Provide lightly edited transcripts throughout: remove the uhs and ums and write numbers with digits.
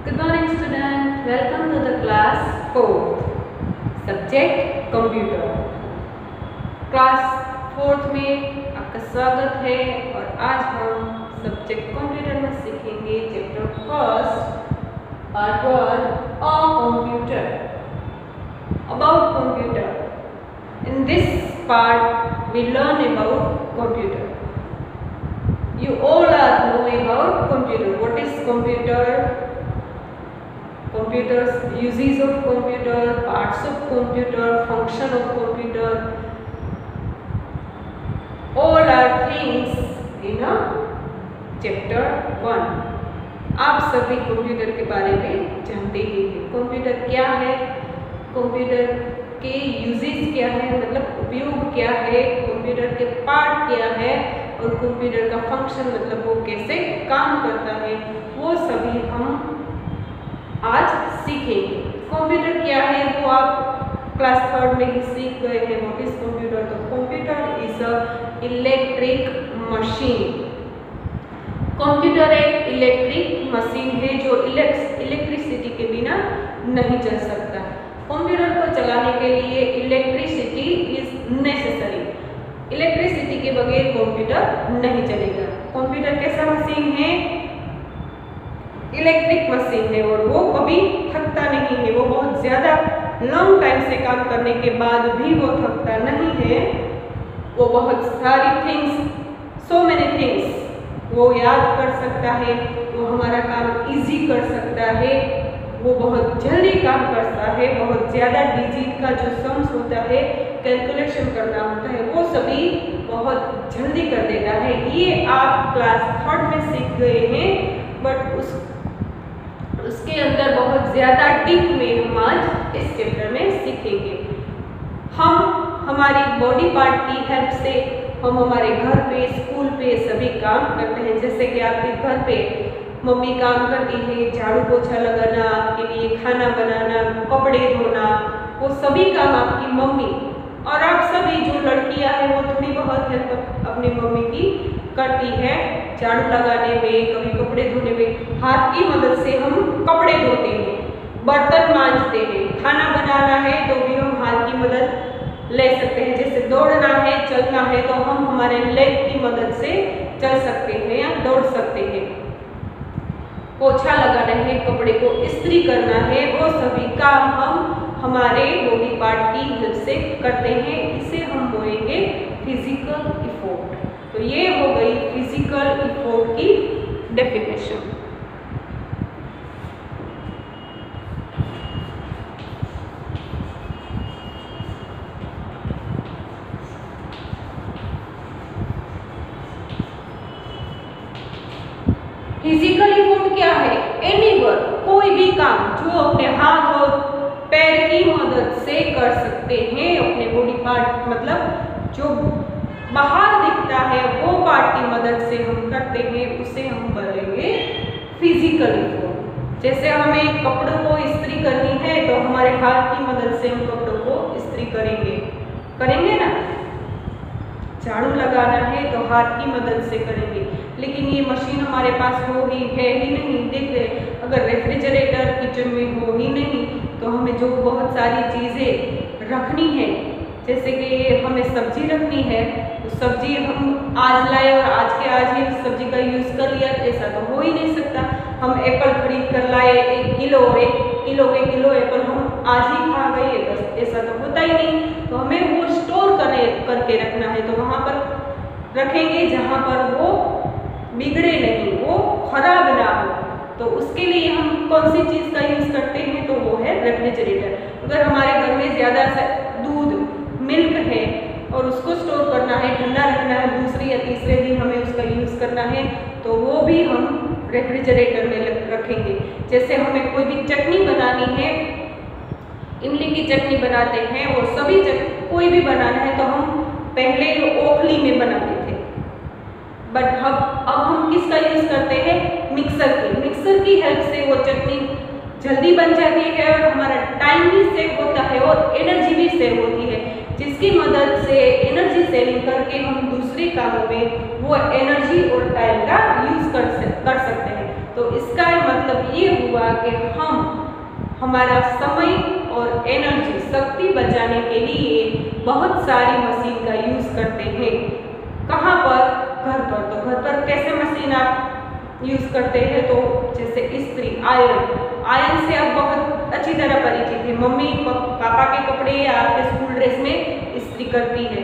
Good morning student, welcome to the class 4th, subject computer. Class 4th में आपका स्वागत है और आज हम सब्जेक्ट कंप्यूटर में सीखेंगे chapter first part 1 of computer, about computer. In this part we learn about computer. You all are knowing about computer. What is computer? Computers, uses of computer, parts of computer, function of computer, all are things in a chapter 1. आप सभी computer के बारे में जानते ही हैं. Computer क्या है, computer के यूजेस क्या है, मतलब उपयोग क्या है, कंप्यूटर के पार्ट क्या है और कंप्यूटर का फंक्शन मतलब वो कैसे काम करता है, वो सभी हम आज सीखेंगे. कंप्यूटर क्या है वो आप क्लास 3rd में ही सीख गए हैं. What is computer? तो computer is a electric machine. Computer एक इलेक्ट्रिक मशीन है जो इलेक्ट्रिसिटी के बिना नहीं चल सकता. कंप्यूटर को चलाने के लिए इलेक्ट्रिसिटी इज नेसेसरी. इलेक्ट्रिसिटी के बगैर कंप्यूटर नहीं चलेगा. कंप्यूटर कैसा मशीन है? इलेक्ट्रिक मशीन है और वो कभी थकता नहीं है. वो बहुत ज़्यादा लॉन्ग टाइम से काम करने के बाद भी वो थकता नहीं है. वो बहुत सारी थिंग्स, सो मेनी थिंग्स वो याद कर सकता है. वो हमारा काम इजी कर सकता है. वो बहुत जल्दी काम करता है. बहुत ज़्यादा डिजिट का जो सम्स होता है, कैलकुलेशन करना होता है, वो सभी बहुत जल्दी कर देता है. ये आप क्लास 3rd में सीख गए हैं, बट उसके अंदर बहुत ज़्यादा डीप में हम आज इस चैप्टर में सीखेंगे. हम हमारी बॉडी पार्ट की हेल्प से हम हमारे घर पे, स्कूल पे सभी काम करते हैं. जैसे कि आपके घर पे मम्मी काम करती है, झाड़ू पोछा लगाना, आपके लिए खाना बनाना, कपड़े धोना, वो सभी काम आपकी मम्मी और आप सभी जो लड़कियां हैं वो थोड़ी बहुत हेल्प अपनी मम्मी की करती है. झाड़ू लगाने में, कभी कपड़े धोने में हाथ की मदद से हम कपड़े धोते हैं, बर्तन मांजते हैं. खाना बनाना है तो भी हम हाथ की मदद ले सकते हैं. जैसे दौड़ना है, चलना है तो हम हमारे लेग की मदद से चल सकते हैं या दौड़ सकते हैं. पोछा लगाना है, कपड़े को इस्त्री करना है, वो सभी काम हम हमारे बॉडी पार्ट की हेल्प से करते हैं. इसे हम बोलेंगे फिजिकल इफोर्ट. तो ये हो गई फिजिकल इफोर्ट की डेफिनेशन. फिजिकल इफोर्ट क्या है? एनी वर्क, कोई भी काम जो अपने हाथ और पैर की मदद से कर सकते हैं. अपने बॉडी पार्ट मतलब जो बाहर दिखता है वो पार्ट की मदद से हम करते हैं, उसे हम बोलेंगे फिजिकल इफोर्ट. जैसे हमें कपड़ों को इस्त्री करनी है तो हमारे हाथ की मदद से हम कपड़ों को इस्त्री करेंगे ना. झाड़ू लगाना है तो हाथ की मदद से करेंगे. लेकिन ये मशीन हमारे पास है ही नहीं. देख रहे, अगर रेफ्रिजरेटर किचन में हो ही नहीं तो हमें जो बहुत सारी चीज़ें रखनी है, जैसे कि हमें सब्जी रखनी है तो सब्जी हम आज लाए और आज के आज ही सब्जी का यूज़ कर लिया, ऐसा तो हो ही नहीं सकता. हम एप्पल खरीद कर लाए 1 किलो और 1 किलो के किलो एप्पल हम आज ही खा गए, ऐसा तो होता ही नहीं. तो हमें वो स्टोर करके रखना है. तो वहाँ पर रखेंगे जहाँ पर वो बिगड़े नहीं, वो खराब ना हो. तो उसके लिए हम कौन सी चीज़ का यूज़ करते हैं? तो वो है रेफ्रिजरेटर. अगर हमारे घर में ज़्यादा दूध, मिल्क है और उसको स्टोर करना है, ठंडा रखना है, दूसरे या तीसरे दिन हमें उसका यूज़ करना है, तो वो भी हम रेफ्रिजरेटर में रखेंगे. जैसे हमें कोई भी चटनी बनानी है, इमली की चटनी बनाते हैं और सभी कोई भी बनाना है तो हम पहले ओखली में बनाते थे, बट अब हम किसका यूज़ करते हैं? मिक्सर की हेल्प से वो चटनी जल्दी बन जाती है और हमारा टाइम भी सेव होता है और एनर्जी भी सेव होती है, जिसकी मदद से एनर्जी सेविंग करके हम दूसरे कामों में वो एनर्जी और टाइम का यूज़ कर सकते हैं. तो इसका मतलब ये हुआ कि हम हमारा समय और एनर्जी शक्ति बचाने के लिए बहुत सारी मशीन का यूज़ करते हैं। कहाँ पर? घर पर। तो घर पर कैसे मशीन आप यूज़ करते हैं? तो जैसे इस्त्री, आयरन से आप बहुत अच्छी तरह परिचित है। मम्मी पापा के कपड़े या आपके स्कूल ड्रेस में इस्त्री करती है।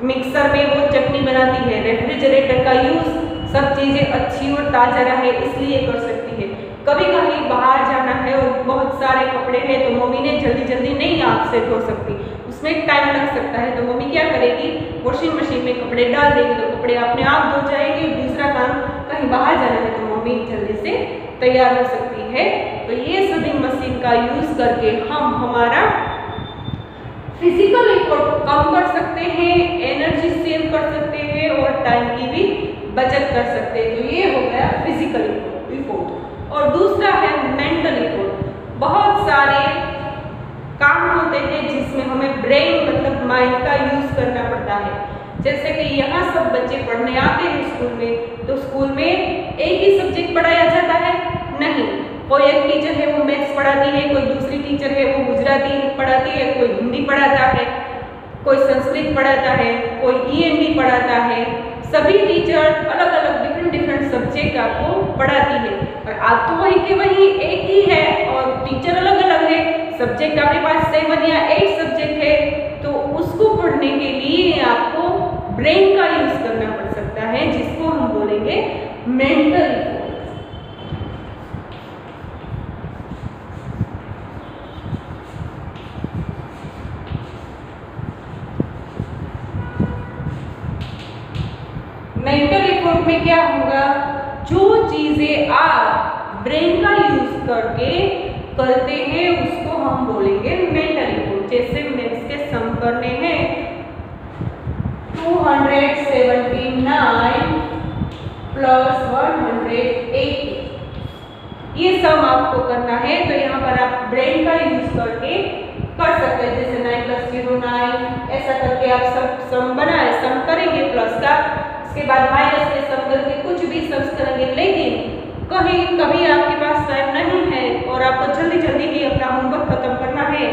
मिक्सर में वो चटनी बनाती है। रेफ्रिजरेटर का यूज़ सब चीज़ें अच्छी और ताज़ा रहे इसलिए कर सकती है। कभी कभी बाहर जाना है और बहुत सारे कपड़े हैं तो मम्मी ने जल्दी जल्दी नहीं हाथ से धो सकती, उसमें टाइम लग सकता है। तो मम्मी क्या करेगी? वॉशिंग मशीन में कपड़े डाल देगी तो कपड़े अपने आप धो जाएंगे। दूसरा काम, कहीं बाहर जाना है तो मम्मी जल्दी से तैयार हो सकती है। तो ये सभी मशीन का यूज़ करके हम हमारा फिजिकल एफर्ट कम कर सकते हैं, एनर्जी सेव कर सकते हैं और टाइम की भी बचत कर सकते हैं। तो ये हो गया फिजिकल एफर्ट। और दूसरा है मेंटल एफर्ट। बहुत सारे काम होते हैं जिसमें हमें ब्रेन मतलब माइंड का यूज़ करना पड़ता है। जैसे कि यहाँ सब बच्चे पढ़ने आते हैं स्कूल में, तो स्कूल में एक ही सब्जेक्ट पढ़ाया जाता है? नहीं, कोई एक टीचर है वो मैथ्स पढ़ाती है, कोई दूसरी टीचर है वो गुजराती पढ़ाती है, कोई हिंदी पढ़ाता है, कोई संस्कृत पढ़ाता है, कोई END पढ़ाता है। सभी टीचर अलग अलग डिफरेंट सब्जेक्ट आपको पढ़ाती है। और आप तो वही के वही एक ही है और टीचर अलग अलग है। सब्जेक्ट आपके पास 7 या 8 सब्जेक्ट है, तो उसको पढ़ने के लिए आपको ब्रेन का यूज़ करना पड़ सकता है, जिसको हम बोलेंगे मेंटल। मेंटल एफर्ट में क्या होगा? जो चीजें आप ब्रेन का यूज करके करते हैं उसको हम बोलेंगे मेंटल एफर्ट। जैसे मैथ्स के सम करने हैं 279 प्लस 180, ये सम आपको करना है। तो यहाँ पर आप ब्रेन का यूज करके कर सकते हैं। जैसे 9 + 0 9, ऐसा करके आप सब सम बनाए, सम करेंगे प्लस का, उसके बाद माइनस में सम करके कुछ भी सम्स करेंगे। लेकिन कहीं कभी आपके पास टाइम नहीं है और आपको जल्दी जल्दी ही अपना होमवर्क खत्म करना है,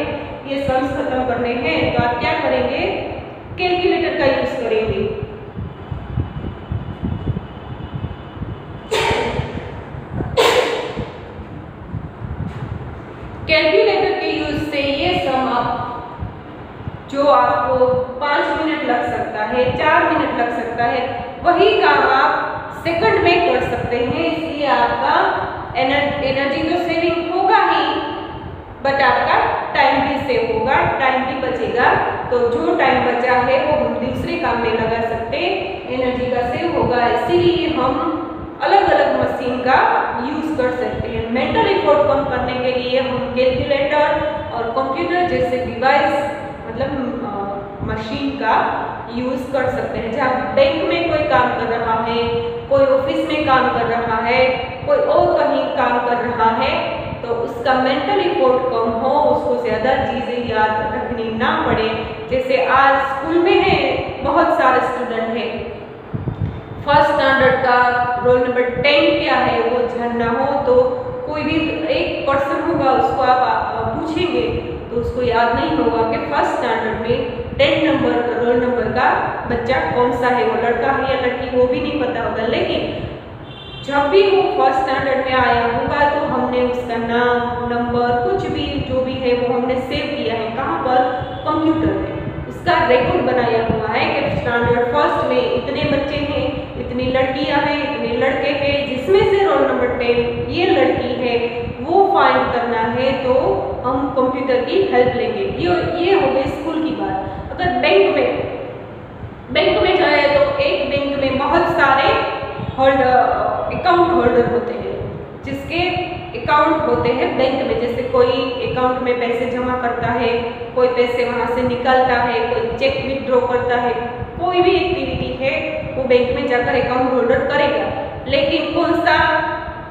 ये सम्स खत्म करने हैं, तो आप क्या करेंगे? कैलकुलेटर का यूज करेंगे। कैलकुलेटर के यूज से ये सम आप जो आपको 5 मिनट लग सकता है, 4 मिनट लग सकता है, वही काम आप सेकंड में कर सकते हैं। इसलिए आपका एनर्जी तो सेविंग होगा ही, बट आपका टाइम भी सेव होगा, टाइम भी बचेगा। तो जो टाइम बचा है वो हम दूसरे काम में लगा सकते, एनर्जी का सेव होगा। इसीलिए हम अलग अलग मशीन का यूज कर सकते हैं। मेंटल एफर्ट कम करने के लिए हम कैलकुलेटर और कंप्यूटर जैसे डिवाइस मतलब मशीन का यूज कर सकते हैं। जहाँ बैंक में कोई काम कर रहा है, कोई ऑफिस में काम कर रहा है, कोई और कहीं काम कर रहा है, तो उसका मेंटल एफर्ट कम हो, उसको ज़्यादा चीज़ें याद रखनी ना पड़े। जैसे आज स्कूल में है, बहुत सारे स्टूडेंट हैं, फर्स्ट स्टैंडर्ड का रोल नंबर 10 क्या है वो जानना हो तो कोई भी एक पर्सन होगा उसको आप पूछेंगे तो उसको याद नहीं होगा कि फर्स्ट स्टैंडर्ड में 10 नंबर रोल नंबर का बच्चा कौन सा है, वो लड़का है या लड़की, वो भी नहीं पता होगा। लेकिन जब भी वो फर्स्ट स्टैंडर्ड में आया होगा तो हमने उसका नाम, नंबर, कुछ भी जो भी है वो हमने सेव किया है। कहाँ पर? कंप्यूटर में उसका रिकॉर्ड बनाया हुआ है कि स्टैंडर्ड फर्स्ट में इतने बच्चे हैं, इतनी लड़कियां हैं, इतने लड़के हैं, जिसमें से रोल नंबर 10 ये लड़की है, वो फाइंड करना है तो हम कंप्यूटर की हेल्प लेंगे। ये हो गई स्कूल की बात। अगर बैंक में जाए तो एक बैंक में बहुत सारे अकाउंट होल्डर होते हैं, जिसके अकाउंट होते हैं बैंक में। जैसे कोई अकाउंट में पैसे जमा करता है, कोई पैसे वहाँ से निकालता है, कोई चेक विथड्रॉ करता है, कोई भी एक्टिविटी है वो बैंक में जाकर अकाउंट होल्डर करेगा। लेकिन कौन सा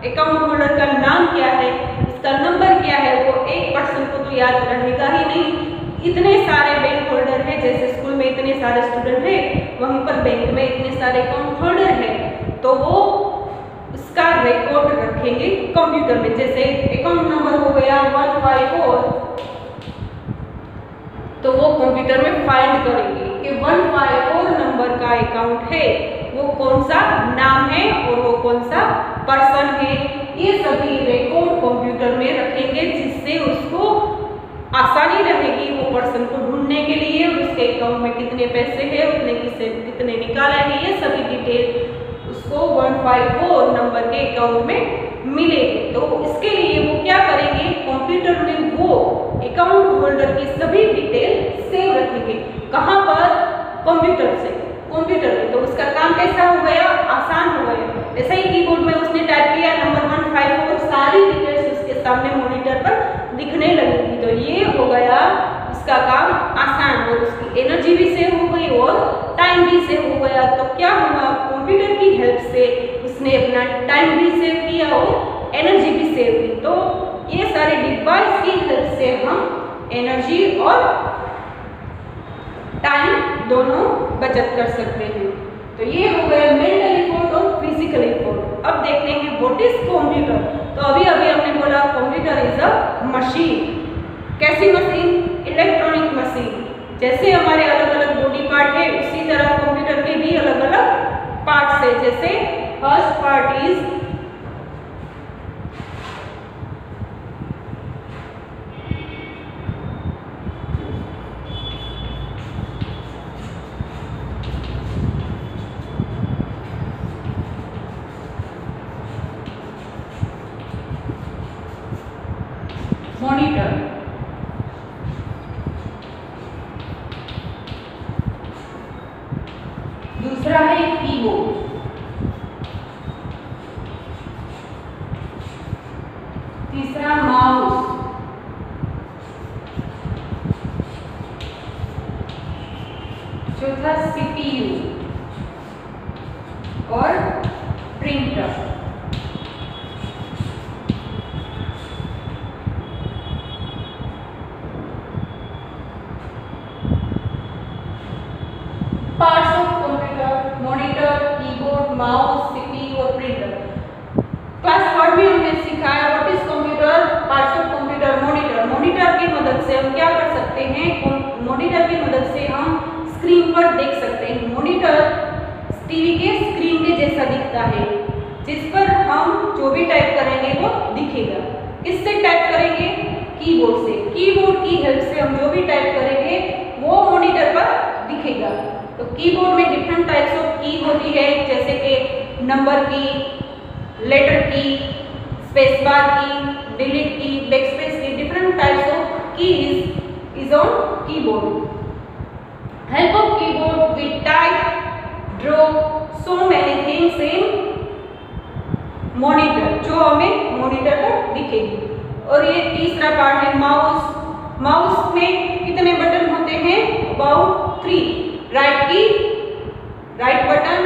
अकाउंट होल्डर का नाम क्या है, उसका नंबर क्या है, वो एक पर्सन को तो याद रहेगा ही नहीं। इतने सारे बैंक होल्डर हैं, जैसे स्कूल में इतने सारे स्टूडेंट हैं, वहीं पर बैंक में इतने सारे अकाउंट होल्डर हैं, तो वो उसका रिकॉर्ड रखेंगे कंप्यूटर में। जैसे अकाउंट नंबर हो गया 154, तो वो कंप्यूटर में फाइंड करेंगे कि 154 नंबर का अकाउंट है, वो कौन सा नाम है और वो कौन सा पर्सन है। ये सभी रिकॉर्ड कंप्यूटर में रखेंगे, जिससे उसको आसानी रहेगी वो पर्सन को ढूंढने के लिए। उसके अकाउंट में कितने पैसे हैं, उसने कितने निकाले हैं, ये सभी डिटेल उसको 154 नंबर के अकाउंट में मिलेगी। तो इसके लिए वो क्या करेंगे, कंप्यूटर में वो अकाउंट होल्डर की सभी डिटेल सेव रखेंगे। कहाँ पर, कंप्यूटर से, कंप्यूटर में। तो उसका काम कैसा हो गया, आसान हो गया। ऐसे ही कीबोर्ड में उसने टाइप किया नंबर 154, सारी डिटेल्स उसके सामने मॉनिटर पर दिखने लगेगी। तो ये हो गया इसका काम आसान, और उसकी एनर्जी भी सेव हो गई और टाइम भी सेव हो गया। तो क्या हुआ, कंप्यूटर की हेल्प से उसने अपना टाइम भी सेव किया और एनर्जी भी सेव की। तो ये सारे डिवाइस की हेल्प से हम एनर्जी और टाइम दोनों बचत कर सकते हैं। तो ये हो गया मेंटल एफर्ट और फिजिकल एफर्ट। अब देखते हैं व्हाट इज कंप्यूटर। तो अभी हमने बोला कंप्यूटर इज अ मशीन। कैसी मशीन, इलेक्ट्रॉनिक मशीन। जैसे हमारे अलग अलग बॉडी पार्ट है, उसी तरह कंप्यूटर के भी अलग अलग पार्ट्स है। जैसे फर्स्ट पार्ट इज मॉनिटर, दूसरा है कीबोर्ड, तीसरा माउस, चौथा सीपीयू और printer. Parts of computer, monitor, keyboard, mouse, CPU और प्रिंटर। क्लास थर्ड में हमने सिखाया what is computer, parts of computer, monitor. Monitor की मदद से हम क्या कर सकते हैं, मॉनिटर की मदद से हम स्क्रीन पर देख सकते हैं। मॉनिटर टीवी के स्क्रीन के जैसा दिखता है, जिस पर हम जो भी टाइप करेंगे वो दिखेगा। किससे टाइप करेंगे, कीबोर्ड से। कीबोर्ड की हेल्प से हम जो भी टाइप करेंगे वो मॉनिटर पर दिखेगा। तो कीबोर्ड में डिफरेंट टाइप्स ऑफ की होती है, जैसे कि नंबर की, लेटर की, स्पेस बार की, डिलीट की, बैकस्पेस की। Different types of keys is on keyboard. Help of keyboard we type, draw so many things in monitor, जो हमें मॉनिटर पर दिखेगी। और ये तीसरा पार्ट है माउस। माउस में कितने बटन होते हैं, अबाउट 3। राइट की, राइट बटन,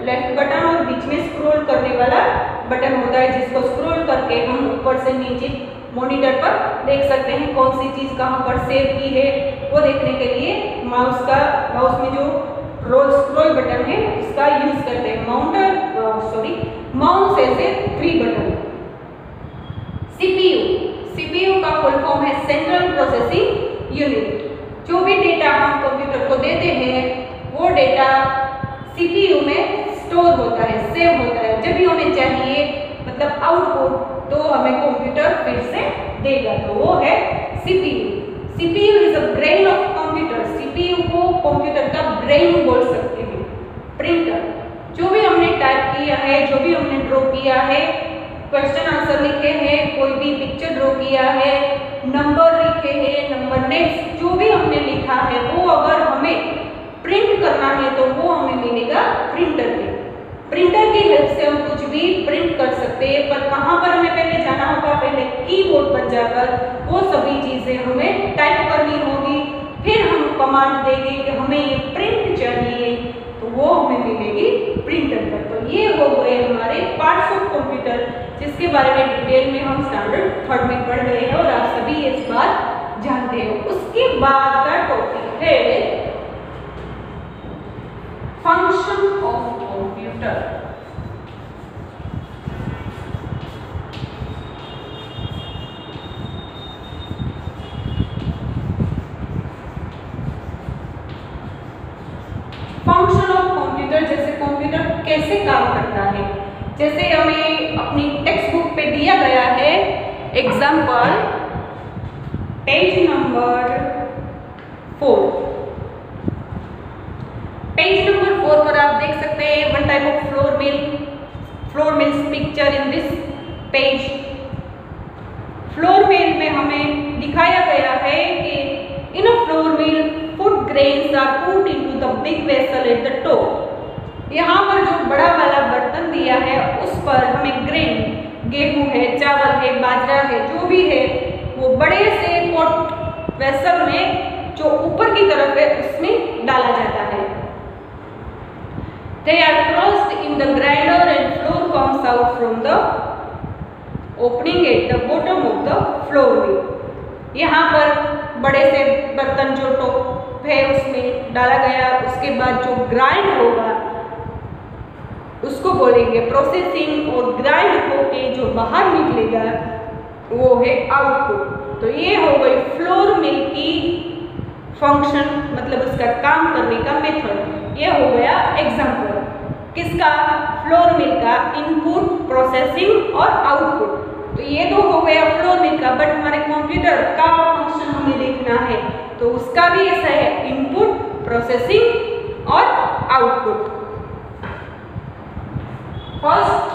लेफ्ट बटन और बीच में स्क्रॉल करने वाला बटन होता है, जिसको स्क्रॉल करके हम ऊपर से नीचे मॉनिटर पर देख सकते हैं कौन सी चीज कहां पर सेव की है। वो देखने के लिए माउस में जो स्क्रॉल बटन है इसका यूज करते हैं। माउस ऐसे 3 बटन। सीपीयू का फुल फॉर्म है सेंट्रल प्रोसेसिंग यूनिट। जो भी डेटा हम कंप्यूटर को देते हैं वो डेटा सीपीयू में स्टोर होता है, सेव होता है। जब भी हमें चाहिए, मतलब आउटपुट, तो हमें कंप्यूटर फिर से देगा, तो वो है CPU. CPU is a brain of computer. CPU को कंप्यूटर का ब्रेन बोल सकते हैं। प्रिंटर, जो भी हमने टाइप किया है, जो भी हमने ड्रॉ किया है, क्वेश्चन आंसर लिखे हैं, कोई भी पिक्चर ड्रॉ किया है, नंबर लिखे हैं, नंबर नेक्स्ट, जो भी हमने लिखा है वो अगर हमें प्रिंट करना है तो वो हमें मिलेगा प्रिंटर पे। प्रिंटर की हेल्प से हम कुछ भी प्रिंट कर सकते हैं, पर कहाँ पर हमें पहले जाना होगा, पहले कीबोर्ड पर जाकर वो सभी चीजें हमें टाइप करनी होगी। फिर हम कमांड देंगे कि हमें ये प्रिंट चाहिए, तो वो हमें मिलेगी प्रिंटर पर। तो ये हो गए हमारे पार्ट्स ऑफ कंप्यूटर, जिसके बारे में डिटेल में हम स्टैंडर्ड 3 में पढ़ गए हैं और आप सभी इस बात जानते हो। उसके बाद का टॉपिक है function of computer. Function of computer, जैसे कंप्यूटर कैसे काम करता है। जैसे हमें अपनी टेक्स्ट बुक पे दिया गया है example page number 4। Page number 4 पर आप देख सकते हैं one type of flour mills picture in this page. Flour mill में हमें दिखाया गया है कि in a flour mill food grains are put into the big vessel at the top. यहाँ पर जो बड़ा वाला बर्तन दिया है उस पर हमें ग्रेन, गेहूं है, चावल है, बाजरा है, जो भी है वो बड़े से पॉट वेसल में जो ऊपर की तरफ है उसमें डाला जाता है। They are crossed in the grinder and flour comes out from the opening at the bottom of the floor mill। यहाँ पर बड़े से बर्तन जो टॉप है उसमें डाला गया, उसके बाद जो ग्राइंड होगा उसको बोलेंगे प्रोसेसिंग, और ग्राइंड होके जो बाहर निकलेगा वो है आउटपुट। तो ये हो गई फ्लोर मिल की फंक्शन, मतलब उसका काम करने का मेथड। ये हो गया एग्जाम्पल किसका, फ्लोर मिल का, इनपुट, प्रोसेसिंग और आउटपुट। तो ये तो हो गया फ्लोर मिल का, बट हमारे कंप्यूटर का फंक्शन हमें देखना है तो उसका भी ऐसा है इनपुट, प्रोसेसिंग और आउटपुट। फर्स्ट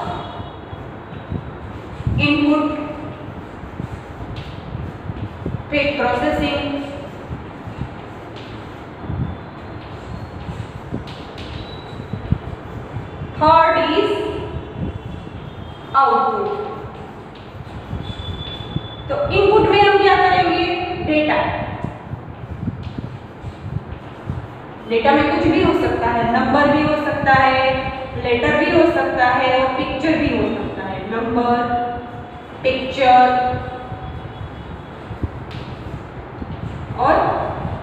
इनपुट, फिर प्रोसेसिंग, थर्ड इज आउटपुट। तो इनपुट में हम क्या करेंगे, डेटा। डेटा में कुछ भी हो सकता है, नंबर भी हो सकता है, लेटर भी हो सकता है और पिक्चर भी हो सकता है। नंबर, पिक्चर और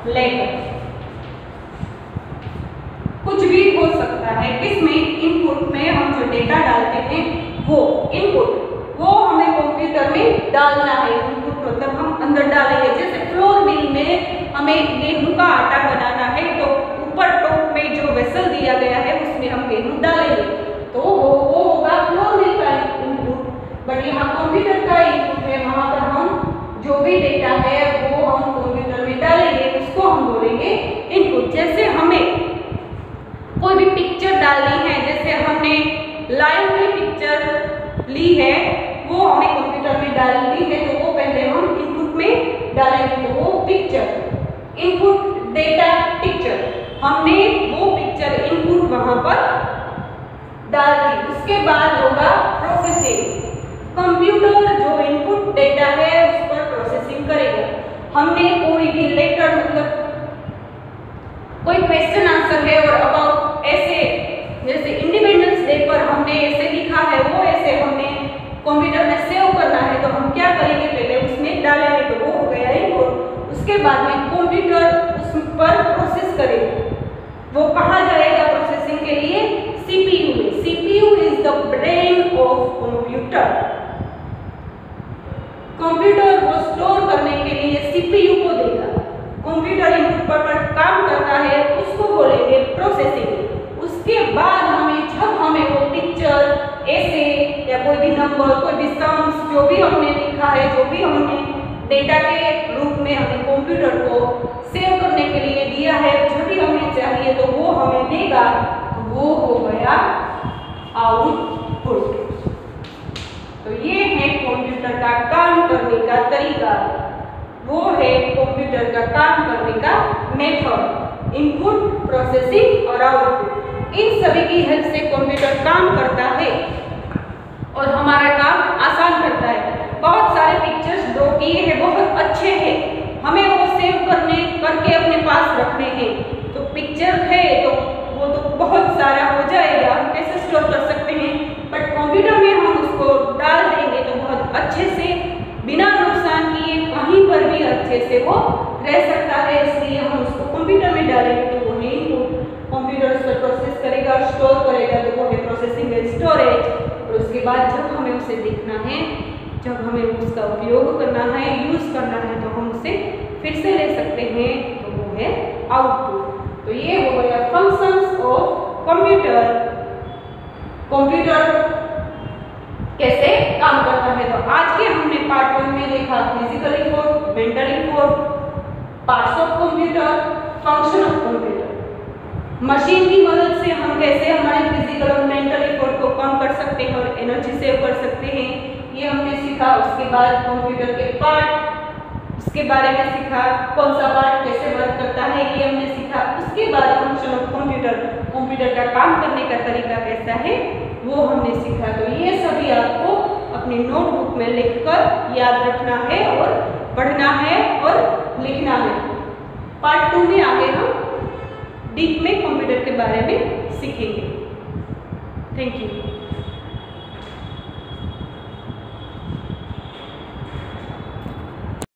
लेटर, कुछ भी हो सकता है। किसमें, इनपुट में हम जो डेटा डालते हैं वो इनपुट, वो हमें कंप्यूटर में डालना है। इनपुट मतलब हम अंदर डालेंगे। जैसे फ्लोर मिल में हमें गेहूं का आटा बनाना है तो ऊपर टॉप में जो वेसल दिया गया है उसमें हम गेहूं डालेंगे, तो वो होगा फ्लोर मिल का इनपुट। बट यहाँ कंप्यूटर का इनपुट है, वहां पर हम जो भी डेटा है वो हम कंप्यूटर में डालेंगे, उसको हम बोलेंगे इनपुट। जैसे हमें कोई भी पिक्चर डालनी है, जैसे हमने लाइव की पिक्चर ली है वो हमें कंप्यूटर में डालनी है, तो वो पहले हम इनपुट में डालेंगे, तो वो पिक्चर इनपुट डेटा पिक्चर, हमने वो पिक्चर इनपुट वहां पर डाल दी। उसके बाद होगा प्रोसेसिंग। कंप्यूटर जो इनपुट डेटा है उस पर प्रोसेसिंग करेगा। हमने कोई भी लेटर, मतलब कोई क्वेश्चन आंसर है और अबाउट ऐसे, जैसे इंडिपेंडेंस डे पर हमने ऐसे लिखा है, वो ऐसे हमने कंप्यूटर में सेव करना है, तो हम क्या करेंगे, पहले उसमें डालेंगे, तो वो हो गया इनपुट। उसके बाद में कंप्यूटर उस पर प्रोसेस करेगा। वो कहाँ जाएगा प्रोसेसिंग के लिए, सीपीयू में। CPU is the brain of computer. Computer को स्टोर करने के लिए सीपीयू को देगा। कंप्यूटर इनपुट पर काम करता है, उसको बोलेंगे प्रोसेसिंग। उसके बाद जब हमें वो पिक्चर, ऐसे या कोई भी नंबर, कोई भी सम्स, जो भी हमने लिखा है, जो भी हमने डेटा के रूप में हमें कंप्यूटर को सेव करने के लिए दिया है, जब भी हमें चाहिए तो वो हमें देगा, तो वो हो गया आउटपुट। तो ये है कंप्यूटर का काम करने का तरीका, वो है कंप्यूटर का काम करने का मेथड, इनपुट, प्रोसेसिंग और आउटपुट। इन सभी की हेल्प से कंप्यूटर काम करता है और हमारा काम आसान करता है। बहुत सारे पिक्चर्स ड्रॉ किए हैं, बहुत अच्छे हैं, हमें वो सेव करके अपने पास रखने हैं। तो पिक्चर है तो वो तो बहुत सारा हो जाएगा, हम कैसे स्टोर कर सकते हैं, बट कंप्यूटर में हम उसको डाल देंगे तो बहुत अच्छे से, बिना नुकसान किए, कहीं पर भी अच्छे से वो रह सकता है। इसलिए हम उसको कंप्यूटर में डालेंगे तो वो है इनपुट, कंप्यूटर उस पर प्रोसेस करेगा, स्टोर करेगा, तो वो है प्रोसेसिंग एंड स्टोरेज। और उसके बाद जब हमें उसे देखना है, जब हमें उसका उपयोग करना है, यूज करना है, तो हम उसे फिर से ले सकते हैं, तो वो है आउटपुट। तो ये हो गया फंक्शंस कंप्यूटर कैसे काम करता है। तो आज के हमने पार्ट 1 में देखा physical effort, mental effort, parts of computer, function of computer. Machine की मदद से हम कैसे हमारे फिजिकल और मेंटल इफोर्ट को कम कर सकते हैं और एनर्जी सेव कर सकते हैं, ये हमने सीखा। उसके बाद कंप्यूटर के पार्ट, उसके बारे में सीखा, कौन सा पार्ट कैसे वर्क करता है, ये हमने सीखा। उसके बाद फंक्शन ऑफ कंप्यूटर, कंप्यूटर का काम करने का तरीका कैसा है, वो हमने सीखा। तो ये सभी आपको अपनी नोटबुक में लिखकर याद रखना है और पढ़ना है और लिखना है। पार्ट 2 में आगे हम डीप में कंप्यूटर के बारे में सीखेंगे। Thank you.